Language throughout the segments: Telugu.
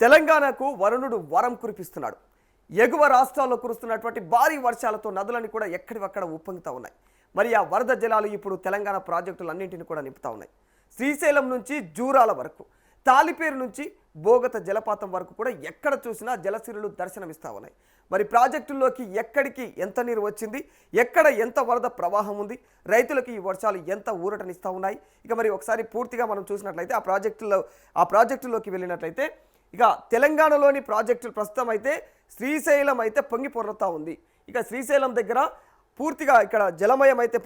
తెలంగాణకు వరుణుడు వరం కురిపిస్తున్నాడు. ఎగువ రాష్ట్రాల్లో కురుస్తున్నటువంటి భారీ వర్షాలతో నదులన్నీ కూడా ఎక్కడివక్కడ ఉప్పొంగుతూ ఉన్నాయి. మరి ఆ వరద జలాలు ఇప్పుడు తెలంగాణ ప్రాజెక్టులన్నింటినీ కూడా నింపుతా ఉన్నాయి. శ్రీశైలం నుంచి జూరాల వరకు, తాలిపేరు నుంచి బోగత జలపాతం వరకు కూడా ఎక్కడ చూసినా జలసిరులు దర్శనమిస్తూ ఉన్నాయి. మరి ప్రాజెక్టుల్లోకి ఎక్కడికి ఎంత నీరు వచ్చింది, ఎక్కడ ఎంత వరద ప్రవాహం ఉంది, రైతులకు ఈ వర్షాలు ఎంత ఊరటనిస్తూ ఉన్నాయి. ఇక మరి ఒకసారి పూర్తిగా మనం చూసినట్లయితే ఆ ప్రాజెక్టుల్లోకి వెళ్ళినట్లయితే ఇక తెలంగాణలోని ప్రాజెక్టులు ప్రస్తుతం అయితే శ్రీశైలం అయితే పొంగి పొర్లుతూ ఉంది. ఇక శ్రీశైలం దగ్గర పూర్తిగా ఇక్కడ జలమయం అయితే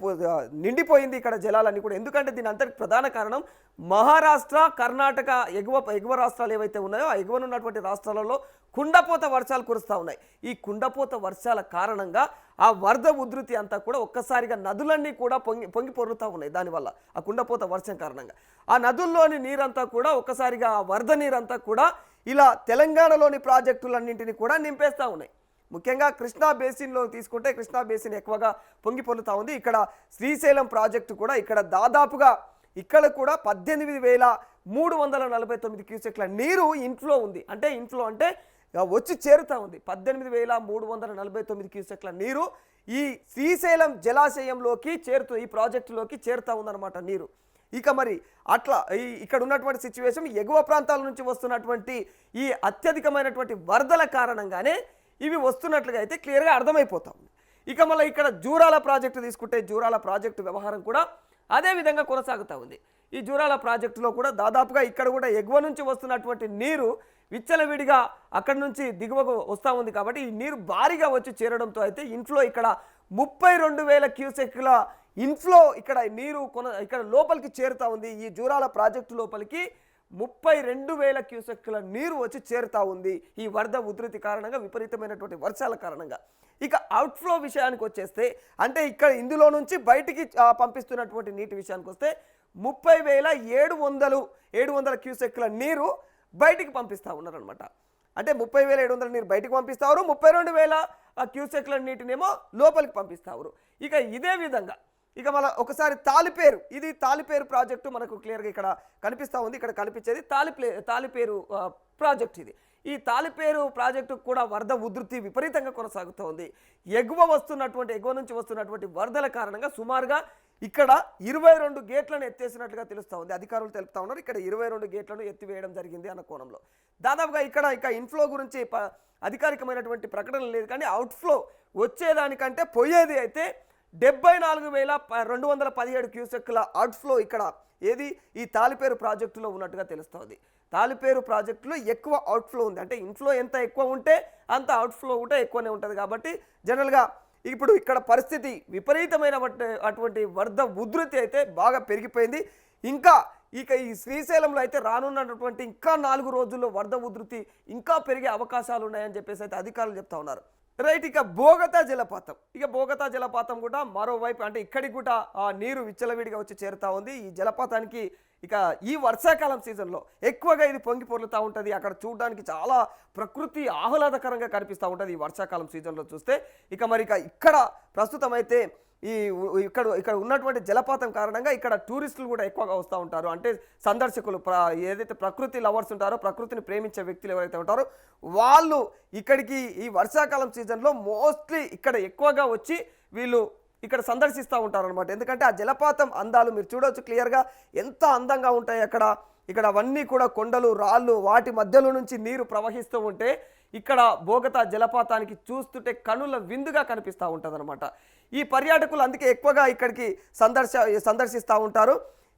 నిండిపోయింది ఇక్కడ జలాలన్నీ కూడా. ఎందుకంటే దీని అంతటి ప్రధాన కారణం మహారాష్ట్ర, కర్ణాటక ఎగువ రాష్ట్రాలు ఏవైతే ఉన్నాయో ఆ ఎగువనున్నటువంటి రాష్ట్రాలలో కుండపోత వర్షాలు కురుస్తూ ఉన్నాయి. ఈ కుండపోత వర్షాల కారణంగా ఆ వరద ఉధృతి అంతా కూడా ఒక్కసారిగా నదులన్నీ కూడా పొంగి పొర్లుతూ ఉన్నాయి. దానివల్ల ఆ కుండపోత వర్షం కారణంగా ఆ నదుల్లోని నీరంతా కూడా ఒక్కసారిగా ఆ వరద నీరంతా కూడా ఇలా తెలంగాణలోని ప్రాజెక్టులన్నింటినీ కూడా నింపేస్తూ ఉన్నాయి. ముఖ్యంగా కృష్ణా బేసిన్లో తీసుకుంటే కృష్ణా బేసిన్ ఎక్కువగా పొంగి పొర్లుతూ ఉంది. ఇక్కడ శ్రీశైలం ప్రాజెక్టు కూడా ఇక్కడ దాదాపుగా ఇక్కడ కూడా 18,349 క్యూసెక్ల నీరు ఇన్ఫ్లో ఉంది. అంటే ఇన్ఫ్లో అంటే వచ్చి చేరుతూ ఉంది. 18,349 క్యూసెక్ల నీరు ఈ శ్రీశైలం జలాశయంలోకి చేరుతుంది, ఈ ప్రాజెక్టులోకి చేరుతూ ఉందన్నమాట నీరు. ఇక మరి అట్లా ఇక్కడ ఉన్నటువంటి సిచ్యువేషన్ ఎగువ ప్రాంతాల నుంచి వస్తున్నటువంటి ఈ అత్యధికమైనటువంటి వరదల కారణంగానే ఇవి వస్తున్నట్లుగా అయితే క్లియర్గా అర్థమైపోతా ఉంది. ఇక మళ్ళీ ఇక్కడ జూరాల ప్రాజెక్టు తీసుకుంటే జూరాల ప్రాజెక్టు వ్యవహారం కూడా అదే విధంగా కొనసాగుతూ ఉంది. ఈ జూరాల ప్రాజెక్టులో కూడా దాదాపుగా ఇక్కడ కూడా ఎగువ నుంచి వస్తున్నటువంటి నీరు విచ్చలవిడిగా అక్కడి నుంచి దిగువకు వస్తూ ఉంది. కాబట్టి ఈ నీరు భారీగా వచ్చి చేరడంతో అయితే ఇన్ఫ్లో ఇక్కడ 32,000 క్యూసెక్ల ఇన్ఫ్లో ఇక్కడ నీరు ఇక్కడ లోపలికి చేరుతూ ఉంది. ఈ జూరాల ప్రాజెక్టు లోపలికి 32,000 క్యూసెక్ల నీరు వచ్చి చేరుతూ ఉంది ఈ వరద ఉధృతి కారణంగా, విపరీతమైనటువంటి వర్షాల కారణంగా. ఇక అవుట్ఫ్లో విషయానికి వచ్చేస్తే అంటే ఇక్కడ ఇందులో నుంచి బయటికి పంపిస్తున్నటువంటి నీటి విషయానికి వస్తే 30,700 క్యూసెక్ల నీరు బయటికి పంపిస్తూ ఉన్నారనమాట. అంటే 30,700 నీరు బయటికి పంపిస్తారు, 32,000 క్యూసెక్ల నీటినేమో లోపలికి పంపిస్తారు. ఇక ఇదే విధంగా ఇక మన ఒకసారి ఇది తాలిపేరు ప్రాజెక్టు మనకు క్లియర్గా ఇక్కడ కనిపిస్తూ ఉంది. ఇక్కడ కనిపించేది తాలిపేరు ప్రాజెక్ట్. ఈ తాలిపేరు ప్రాజెక్టు కూడా వరద ఉధృతి విపరీతంగా కొనసాగుతూ ఉంది. ఎగువ నుంచి వస్తున్నటువంటి వరదల కారణంగా సుమారుగా ఇక్కడ 22 గేట్లను ఎత్తేసినట్లుగా తెలుస్తూ ఉంది. అధికారులు తెలుపుతా ఉన్నారు ఇక్కడ 22 గేట్లను ఎత్తివేయడం జరిగింది అన్న కోణంలో. దాదాపుగా ఇక ఇన్ఫ్లో గురించి అధికారికమైనటువంటి ప్రకటన లేదు, కానీ అవుట్ఫ్లో వచ్చేదానికంటే పోయేది అయితే 74,217 క్యూసెక్ల అవుట్ఫ్లో ఇక్కడ ఈ తాలిపేరు ప్రాజెక్టులో ఉన్నట్టుగా తెలుస్తుంది. తాలిపేరు ప్రాజెక్టులో ఎక్కువ అవుట్ఫ్లో ఉంది. అంటే ఇన్ఫ్లో ఎంత ఎక్కువ ఉంటే అంత అవుట్ఫ్లో కూడా ఎక్కువనే ఉంటుంది. కాబట్టి జనరల్గా ఇప్పుడు ఇక్కడ పరిస్థితి విపరీతమైన అటువంటి వరద ఉధృతి అయితే బాగా పెరిగిపోయింది. ఇక ఈ శ్రీశైలంలో అయితే రానున్నటువంటి ఇంకా 4 రోజుల్లో వరద ఉధృతి ఇంకా పెరిగే అవకాశాలు ఉన్నాయని చెప్పేసి అయితే అధికారులు చెప్తా ఉన్నారు. రైట్. ఇక బోగతా జలపాతం కూడా మరోవైపు అంటే ఇక్కడికి కూడా ఆ నీరు విచ్చలవిడిగా వచ్చి చేరుతూ ఉంది. ఈ జలపాతానికి ఇక ఈ వర్షాకాలం సీజన్లో ఎక్కువగా ఇది పొంగి పొర్లుతూ ఉంటుంది. అక్కడ చూడడానికి చాలా ప్రకృతి ఆహ్లాదకరంగా కనిపిస్తూ ఉంటుంది ఈ వర్షాకాలం సీజన్లో చూస్తే. ఇక మరి ఇక్కడ ప్రస్తుతం అయితే ఇక్కడ ఉన్నటువంటి జలపాతం కారణంగా ఇక్కడ టూరిస్టులు కూడా ఎక్కువగా వస్తూ ఉంటారు. అంటే సందర్శకులు ఏదైతే ప్రకృతి లవర్స్ ఉంటారో, ప్రకృతిని ప్రేమించే వ్యక్తులు ఎవరైతే ఉంటారో వాళ్ళు ఇక్కడికి ఈ వర్షాకాలం సీజన్లో మోస్ట్లీ ఇక్కడ ఎక్కువగా వచ్చి వీళ్ళు ఇక్కడ సందర్శిస్తూ ఉంటారు అనమాట. ఎందుకంటే ఆ జలపాతం అందాలు మీరు చూడవచ్చు క్లియర్గా ఎంత అందంగా ఉంటాయి. ఇక్కడ అవన్నీ కూడా కొండలు, రాళ్ళు, వాటి మధ్యలో నుంచి నీరు ప్రవహిస్తూ ఉంటే ఇక్కడ బోగతా జలపాతానికి చూస్తుంటే కనుల విందుగా కనిపిస్తూ ఉంటుంది అనమాట. ఈ పర్యాటకులు అందుకే ఎక్కువగా ఇక్కడికి సందర్శిస్తూ ఉంటారు.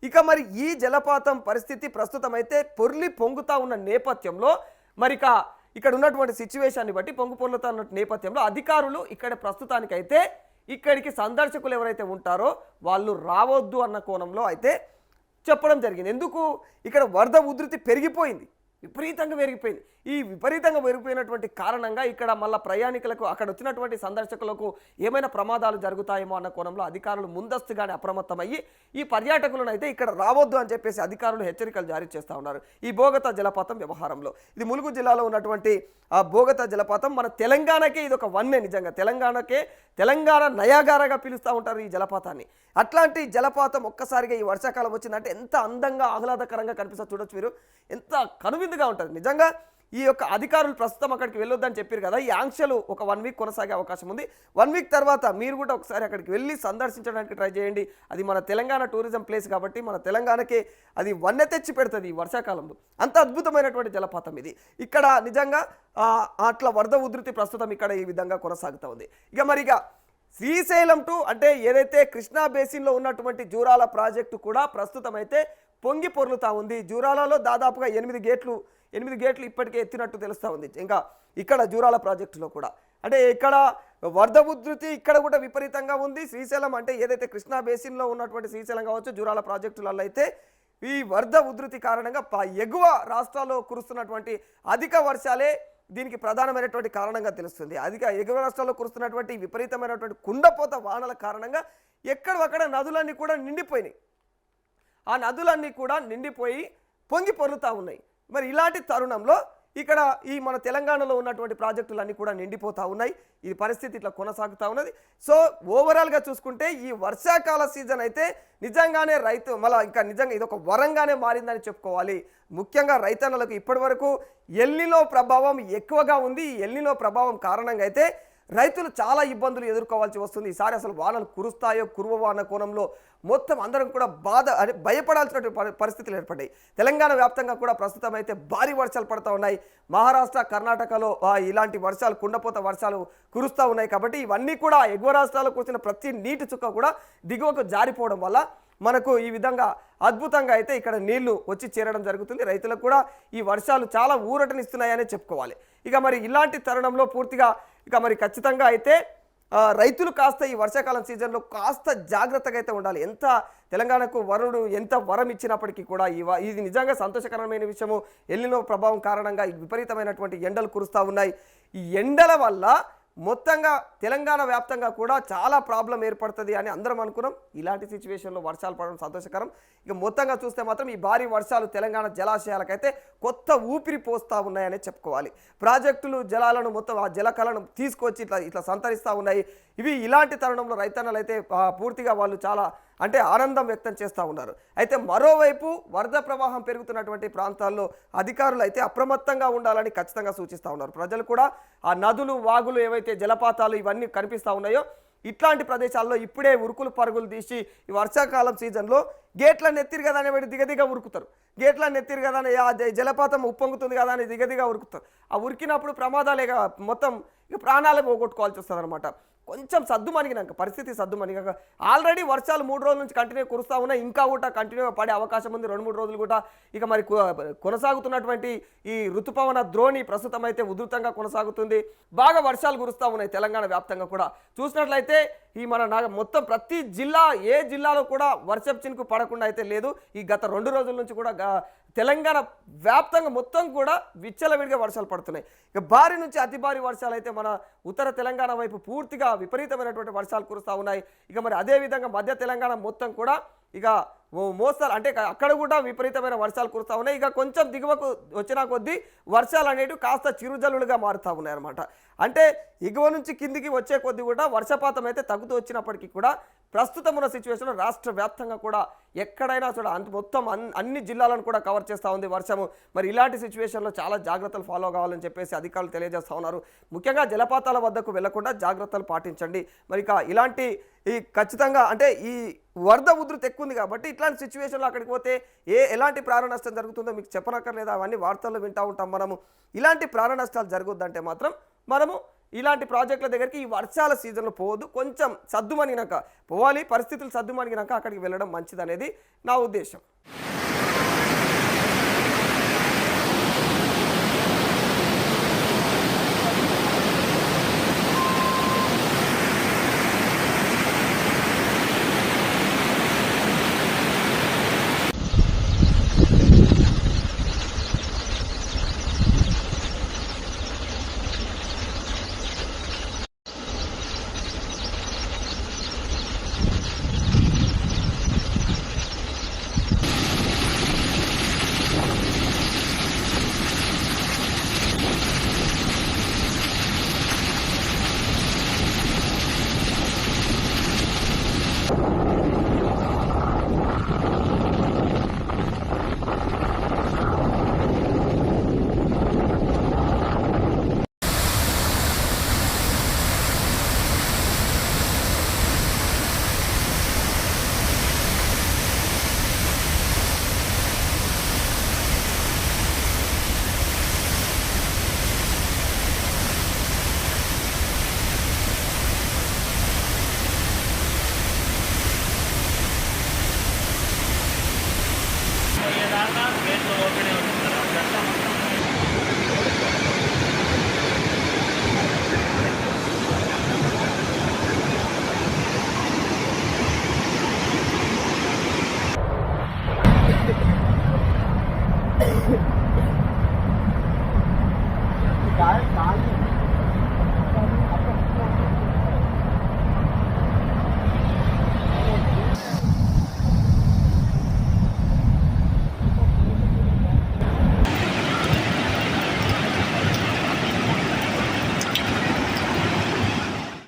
ఇక మరి ఈ జలపాతం పరిస్థితి ప్రస్తుతం అయితే పొంగుతూ ఉన్న నేపథ్యంలో మరి ఇక్కడ ఉన్నటువంటి సిచ్యువేషన్ని బట్టి పొంగుతూ ఉన్న నేపథ్యంలో అధికారులు ఇక్కడ ప్రస్తుతానికైతే ఇక్కడికి సందర్శకులు ఎవరైతే ఉంటారో వాళ్ళు రావద్దు అన్న కోణంలో అయితే చెప్పడం జరిగింది. ఎందుకు? ఇక్కడ వరద ఉధృతి విపరీతంగా పెరిగిపోయింది. ఈ విపరీతంగా పెరిగిపోయినటువంటి కారణంగా ఇక్కడ మళ్ళీ ప్రయాణికులకు, అక్కడ వచ్చినటువంటి సందర్శకులకు ఏమైనా ప్రమాదాలు జరుగుతాయేమో అన్న కోణంలో అధికారులు ముందస్తుగానే అప్రమత్తమయ్యి ఈ పర్యాటకులను అయితే ఇక్కడ రావద్దు అని చెప్పేసి అధికారులు హెచ్చరికలు జారీ చేస్తూ ఉన్నారు ఈ బోగతా జలపాతం వ్యవహారంలో. ఇది ములుగు జిల్లాలో ఉన్నటువంటి ఆ బోగతా జలపాతం మన తెలంగాణకే ఇది ఒక వన్నే. నిజంగా తెలంగాణ నయాగారగా పిలుస్తూ ఉంటారు ఈ జలపాతాన్ని. అట్లాంటి జలపాతం ఒక్కసారిగా ఈ వర్షాకాలం వచ్చిందంటే ఎంత అందంగా ఆహ్లాదకరంగా కనిపిస్తా చూడొచ్చు మీరు, ఎంత కనువిందుగా ఉంటుంది నిజంగా. ఈ యొక్క అధికారులు ప్రస్తుతం అక్కడికి వెళ్ళొద్దని చెప్పారు కదా, ఈ ఆంక్షలు ఒక 1 వీక్ కొనసాగే అవకాశం ఉంది. 1 వీక్ తర్వాత మీరు కూడా ఒకసారి అక్కడికి వెళ్ళి సందర్శించడానికి ట్రై చేయండి. అది మన తెలంగాణ టూరిజం ప్లేస్ కాబట్టి మన తెలంగాణకి అది వన్నె తెచ్చి పెడుతుంది ఈ వర్షాకాలంలో. అంత అద్భుతమైనటువంటి జలపాతం ఇది. ఇక్కడ నిజంగా అట్లా వరద ఉధృతి ప్రస్తుతం ఇక్కడ ఈ విధంగా కొనసాగుతూ ఉంది. ఇక శ్రీశైలం టు అంటే ఏదైతే కృష్ణా బేసిన్లో ఉన్నటువంటి జూరాల ప్రాజెక్టు కూడా ప్రస్తుతం అయితే పొంగి పొర్లుతూ ఉంది. జూరాలలో దాదాపుగా 8 గేట్లు ఇప్పటికే ఎత్తినట్టు తెలుస్తూ ఉంది. ఇంకా ఇక్కడ జూరాల ప్రాజెక్టులో కూడా అంటే ఇక్కడ వరద ఉధృతి ఇక్కడ కూడా విపరీతంగా ఉంది. శ్రీశైలం అంటే ఏదైతే కృష్ణా బేసిన్లో ఉన్నటువంటి శ్రీశైలం కావచ్చు, జూరాల ప్రాజెక్టులలో అయితే ఈ వరద ఉధృతి కారణంగా ఎగువ రాష్ట్రాల్లో కురుస్తున్నటువంటి అధిక వర్షాలే దీనికి ప్రధానమైనటువంటి కారణంగా తెలుస్తుంది. ఎగువ రాష్ట్రాల్లో కురుస్తున్నటువంటి విపరీతమైనటువంటి కుండపోత వానల కారణంగా ఎక్కడొక్కడ నదులన్నీ కూడా నిండిపోయినాయి. ఆ నదులన్నీ కూడా నిండిపోయి పొంగి పొర్లుతూ ఉన్నాయి. మరి ఇలాంటి తరుణంలో ఇక్కడ ఈ మన తెలంగాణలో ఉన్నటువంటి ప్రాజెక్టులన్నీ కూడా నిండిపోతూ ఉన్నాయి. ఈ పరిస్థితి ఇట్లా కొనసాగుతూ ఉన్నది. సో ఓవరాల్గా చూసుకుంటే ఈ వర్షాకాల సీజన్ అయితే నిజంగానే ఇంకా నిజంగా ఇది ఒక వరంగానే మారిందని చెప్పుకోవాలి. ముఖ్యంగా రైతన్నలకు ఇప్పటి వరకు ఎల్నినో ప్రభావం ఎక్కువగా ఉంది. ఈ ఎల్నినో ప్రభావం కారణంగా అయితే రైతులు చాలా ఇబ్బందులు ఎదుర్కోవాల్సి వస్తుంది. ఈసారి అసలు వానలు కురుస్తాయో కురువో అన్న కోణంలో మొత్తం అందరం కూడా భయపడాల్సినటువంటి పరిస్థితులు ఏర్పడ్డాయి. తెలంగాణ వ్యాప్తంగా కూడా ప్రస్తుతం అయితే భారీ వర్షాలు పడుతూ ఉన్నాయి. మహారాష్ట్ర, కర్ణాటకలో ఇలాంటి వర్షాలు, కుండపోత వర్షాలు కురుస్తూ ఉన్నాయి. కాబట్టి ఇవన్నీ కూడా ఎగువ రాష్ట్రాల్లో కురిసిన ప్రతి నీటి చుక్క కూడా దిగువకు జారిపోవడం వల్ల మనకు ఈ విధంగా అద్భుతంగా అయితే ఇక్కడ నీళ్లు వచ్చి చేరడం జరుగుతుంది. రైతులకు కూడా ఈ వర్షాలు చాలా ఊరటనిస్తున్నాయనే చెప్పుకోవాలి. ఇక మరి ఇలాంటి తరుణంలో పూర్తిగా ఖచ్చితంగా అయితే రైతులు కాస్త ఈ వర్షాకాలం సీజన్లో కాస్త జాగ్రత్తగా అయితే ఉండాలి. ఎంత తెలంగాణకు వరుడు ఎంత వరం ఇచ్చినప్పటికీ కూడా ఇది నిజంగా సంతోషకరమైన విషయము. ఎల్నినో ప్రభావం కారణంగా విపరీతమైనటువంటి ఎండలు కురుస్తూ ఉన్నాయి. ఈ ఎండల వల్ల మొత్తంగా తెలంగాణ వ్యాప్తంగా కూడా చాలా ప్రాబ్లం ఏర్పడుతుంది అని అందరం అనుకున్నాం. ఇలాంటి సిచ్యువేషన్లో వర్షాలు పడడం సంతోషకరం. ఇక మొత్తంగా చూస్తే మాత్రం ఈ భారీ వర్షాలు తెలంగాణ జలాశయాలకైతే కొత్త ఊపిరి పోస్తూ ఉన్నాయని చెప్పుకోవాలి. ప్రాజెక్టులు జలాలను మొత్తం ఆ జలకళను తీసుకొచ్చి ఇట్లా సంతరిస్తూ ఉన్నాయి. ఇలాంటి తరుణంలో రైతన్నలు అయితే పూర్తిగా వాళ్ళు చాలా ఆనందం వ్యక్తం చేస్తూ ఉన్నారు. అయితే మరోవైపు వరద ప్రవాహం పెరుగుతున్నటువంటి ప్రాంతాల్లో అధికారులు అయితే అప్రమత్తంగా ఉండాలని ఖచ్చితంగా సూచిస్తూ ఉన్నారు. ప్రజలు కూడా ఆ నదులు, వాగులు, ఏవైతే జలపాతాలు ఇవన్నీ కనిపిస్తూ ఉన్నాయో ఇట్లాంటి ప్రదేశాల్లో ఇప్పుడే ఉరుకులు పరుగులు తీసి ఈ వర్షాకాలం సీజన్లో గేట్లను ఎత్తిరు కదా అని దిగదిగా ఉరుకుతారు. గేట్లను ఎత్తిరు కదా అని జలపాతం ఉప్పొంగుతుంది కదా అని దిగదిగా ఉరుకుతారు. ఆ ఉరికినప్పుడు ప్రమాదాలే మొత్తం ప్రాణాలే పోగొట్టుకోవాల్సి వస్తుంది అనమాట. కొంచెం సద్దుమణిగినాక పరిస్థితి సద్దుమణిగాక ఆల్రెడీ వర్షాలు 3 రోజుల నుంచి కంటిన్యూ కురుస్తూ ఉన్నాయి. ఇంకా కూడా కంటిన్యూగా పడే అవకాశం ఉంది 2-3 రోజులు కూడా. ఇక మరి కొనసాగుతున్నటువంటి ఈ ఋతుపవన ద్రోణి ప్రస్తుతం అయితే ఉధృతంగా కొనసాగుతుంది. బాగా వర్షాలు కురుస్తూ ఉన్నాయి తెలంగాణ వ్యాప్తంగా కూడా. చూసినట్లయితే ఈ మన మొత్తం ప్రతి జిల్లా ఏ జిల్లాలో కూడా వర్షపు చినుకు పడకుండా అయితే లేదు. ఈ గత 2 రోజుల నుంచి కూడా తెలంగాణ వ్యాప్తంగా మొత్తం కూడా విచ్చలవిడిగా వర్షాలు పడుతున్నాయి. ఇక భారీ నుంచి అతి భారీ వర్షాలు అయితే మన ఉత్తర తెలంగాణ వైపు పూర్తిగా విపరీతమైనటువంటి వర్షాలు కురుస్తూ ఉన్నాయి. ఇక మరి అదేవిధంగా మధ్య తెలంగాణ మొత్తం కూడా ఇక మోస్తారు అక్కడ కూడా విపరీతమైన వర్షాలు కురుస్తూ ఉన్నాయి. ఇక కొంచెం దిగువకు వచ్చిన కొద్దీ వర్షాలు అనేవి కాస్త చిరుజల్లులుగా మారుతూ ఉన్నాయి అన్నమాట. ఎగువ నుంచి కిందికి వచ్చే కొద్దీ కూడా వర్షపాతం అయితే తగ్గుతూ వచ్చినప్పటికీ కూడా ప్రస్తుతం ఉన్న సిచ్యువేషన్లో రాష్ట్ర వ్యాప్తంగా కూడా ఎక్కడైనా మొత్తం అన్ని జిల్లాలను కూడా కవర్ చేస్తూ ఉంది వర్షము. మరి ఇలాంటి సిచ్యువేషన్లో చాలా జాగ్రత్తలు ఫాలో కావాలని చెప్పేసి అధికారులు తెలియజేస్తూ ఉన్నారు. ముఖ్యంగా జలపాతాల వద్దకు వెళ్లకుండా జాగ్రత్తలు పాటించండి. మరి ఇలాంటి ఖచ్చితంగా ఈ వరద ఉధృతి ఎక్కువ ఉంది కాబట్టి ఇట్లాంటి సిచ్యువేషన్లో అక్కడికి పోతే ఎలాంటి ప్రాణ నష్టం జరుగుతుందో మీకు చెప్పనక్కర్లేదు. అవన్నీ వార్తల్లో వింటూ ఉంటాం మనము. ఇలాంటి ప్రాణ నష్టాలు జరగొద్దంటే మాత్రం మనము ఇలాంటి ప్రాజెక్టుల దగ్గరికి ఈ వర్షాల సీజన్లో పోవద్దు. కొంచెం సద్దుమణిగినాక పోవాలి. పరిస్థితులు సద్దుమణిగినాక అక్కడికి వెళ్ళడం మంచిదనేది నా ఉద్దేశం. కాలు